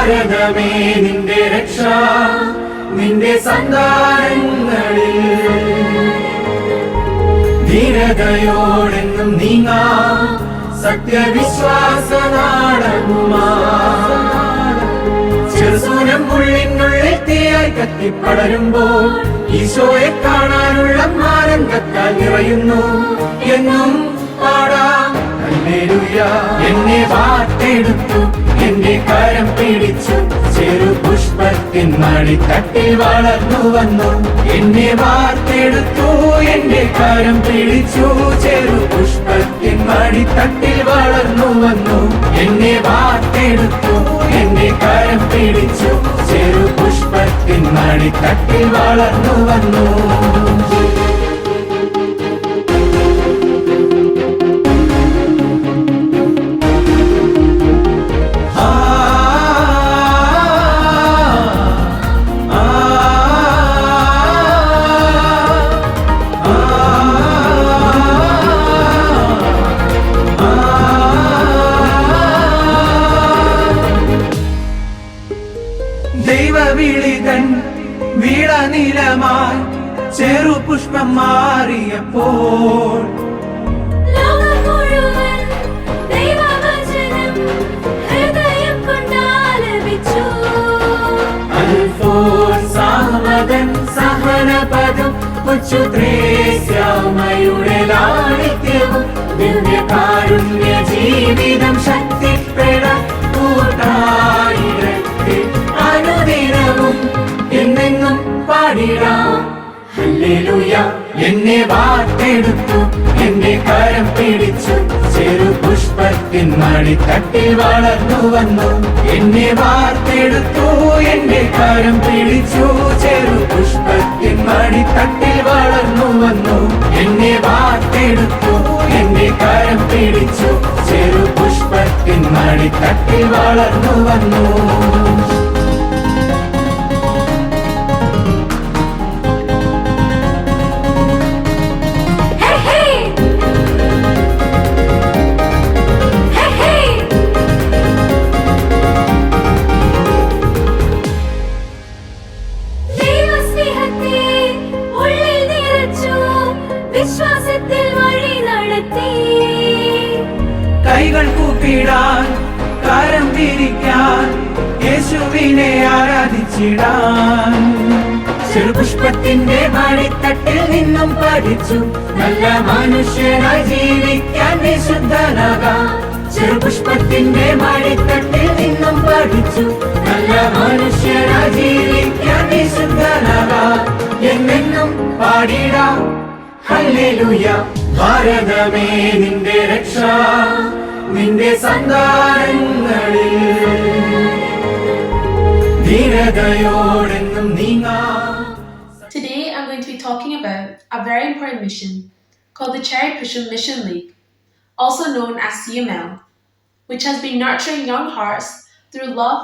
ഭാരതമേ നിന്റെ രക്ഷ നിന്റെ സന്താനങ്ങളിൽ ധീരതയോടെന്നും നീങ്ങാ സത്യവിശ്വാസ നാടകുമാ ചെറുസൂനം ഉള്ളിനുള്ളിൽ തീയായി കത്തിപ്പടരുമ്പോൾ ഈശോയെ കാണാനുള്ള ആനന്ദത്താൽ നിറയുന്നു എന്നും പാടാം ഹല്ലേലൂയ. എന്നെ വാർത്തെടുത്തു എന്റെ കരം പിടിച്ചു ചെറുപുഷ്പത്തിൻ മടിത്തട്ടിൽ വളർന്നു വന്നു. എന്നെ വാർത്തെടുത്തു എന്റെ കരം പിടിച്ചു ചെറുപുഷ്പത്തിൻ മടിത്തട്ടിൽ വളർന്നു വന്നു. എന്നെ വാർത്തെടുത്തു എന്റെ കരം പിടിച്ചു ചെറുപുഷ്പത്തിൻ മടിത്തട്ടിൽ വളർന്നു വന്നു. ദൈവവിളിതൻ വീണനിലമായി ചെറുപുഷ്പം മാറിയപ്പോൾ ലോകം മുഴുവൻ ദൈവവചനം ഹൃദയം കൊണ്ടാലപിച്ചു. അൽഫോൻസാമതൻ സഹനപദം കൊച്ചുത്രേസ്യാമയുടെ ലാളിത്യവും ദിവ്യകാരുണ്യ ജീവിതം ശക്തിപ്പെടാൻ കൂട്ടായിരത്തിൽ അനുദിനവും എന്നെന്നും പാടിടാം ഹല്ലേലൂയ. എന്നെ വാർത്തെടുത്തു എന്റെ കരം പിടിച്ചു ചെറുപുഷ്പത്തിൻ മടിത്തട്ടിൽ വളർന്നു വന്നു. എന്നെ വാർത്തെടുത്തു എന്റെ കരം പിടിച്ചു ചെറുപുഷ്പത്തിൻ മടിത്തട്ടിൽ വളർന്നു വന്നു. എന്നെ വാർത്തെടുത്തു എന്റെ കരം പിടിച്ചു ചെറുപുഷ്പത്തിൻ മടിത്തട്ടിൽ വളർന്നു വന്നു. വിശ്വാസത്തിൽ വഴി നടത്തി കൈകൾ കൂപ്പിടാൻ കരം തിരിക്കാൻ യേശുവിനെ ആരാധിച്ചിടാൻ ചെറുപുഷ്പത്തിന്റെ മടിത്തട്ടിൽ നിന്നും പഠിച്ചു നല്ല മനുഷ്യനായി ജീവിക്കാൻ വിശുദ്ധനാകാം. ചെറുപുഷ്പത്തിന്റെ മടിത്തട്ടിൽ നിന്നും പഠിച്ചു നല്ല മനുഷ്യനായി ജീവിക്കാൻ വിശുദ്ധനാകാം. എന്നെന്നും പാടിടാം ഹല്ലേലൂയ. ഭാരതമേ നിന്റെ രക്ഷ നിന്റെ സന്താനങ്ങളിൽ ധീരതയോടെന്നും നീങ്ങാം. Today I'm going to be talking about a very important mission called the Cherry Pushing Mission League, also known as CML, which has been nurturing young hearts through love,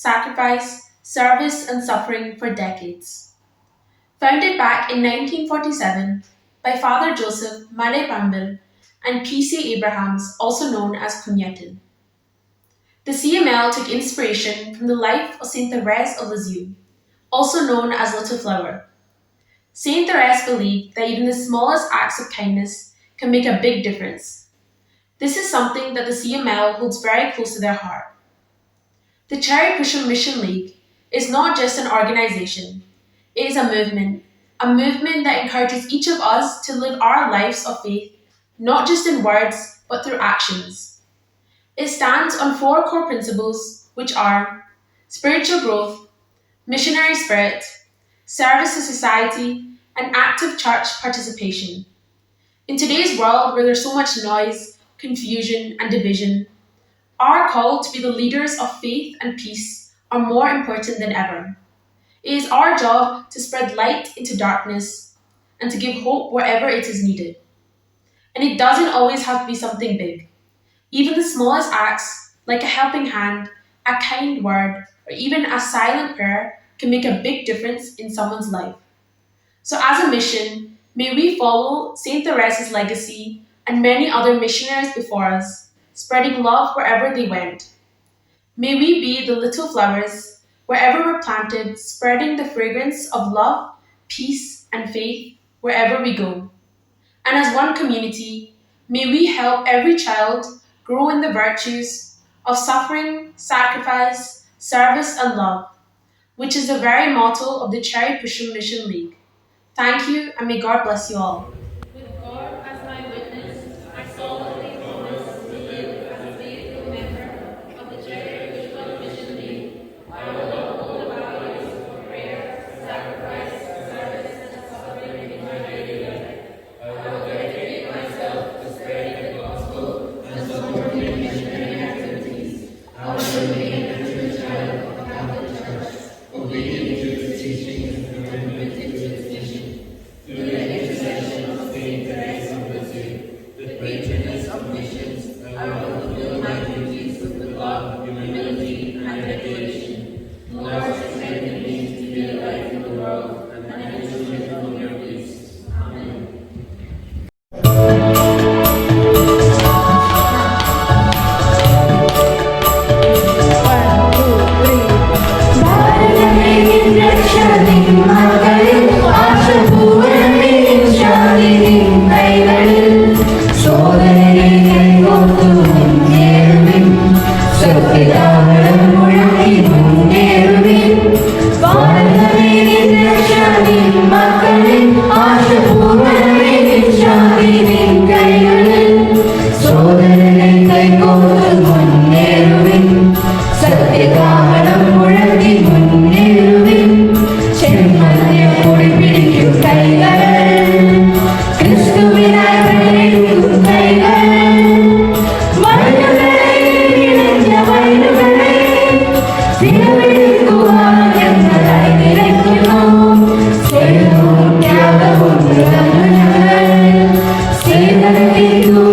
sacrifice, service and suffering for decades. Founded back in 1947 by Father Joseph Mare Pambil and P.C. Abrahams, also known as Kunyatin. The CML took inspiration from the life of Saint Therese of Lisieux, also known as Little Flower. Saint Therese believed that even the smallest acts of kindness can make a big difference. This is something that the CML holds very close to their heart. The Cherry Pushing Mission League is not just an organization, it is a movement that encourages each of us to live our lives of faith, not just in words, but through actions. It stands on 4 core principles, which are spiritual growth, missionary spirit, service to society, and active church participation. In today's world where there's so much noise, confusion, and division, our call to be the leaders of faith and peace are more important than ever. It is our job to spread light into darkness and to give hope wherever it is needed. And it doesn't always have to be something big. Even the smallest acts, like a helping hand, a kind word, or even a silent prayer, can make a big difference in someone's life. So as a mission, may we follow Saint Therese's legacy and many other missionaries before us, spreading love wherever they went. May we be the little flowers wherever we're planted, spreading the fragrance of love, peace, and faith wherever we go. And as one community, may we help every child grow in the virtues of suffering, sacrifice, service, and love, which is the very motto of the Cherry Pushing Mission League. Thank you, and may God bless you all. With God as my witness, I solemnly promise to live as a faithful member of the Cherry Pushing Mission League. I will uphold the values of prayer, sacrifice, service, and suffering in my daily life. I will dedicate myself to spreading the gospel and supporting missionary activities. I will remain a true child of the Catholic Church, obedient to its teachings and committed to its mission. Through the intercession of Saint Teresa of Lisieux, the patroness of missions, I will fulfill my duties with love, humility, and dedication. Lord, strengthen me to be a light in the world and an instrument of your peace. Amen. Say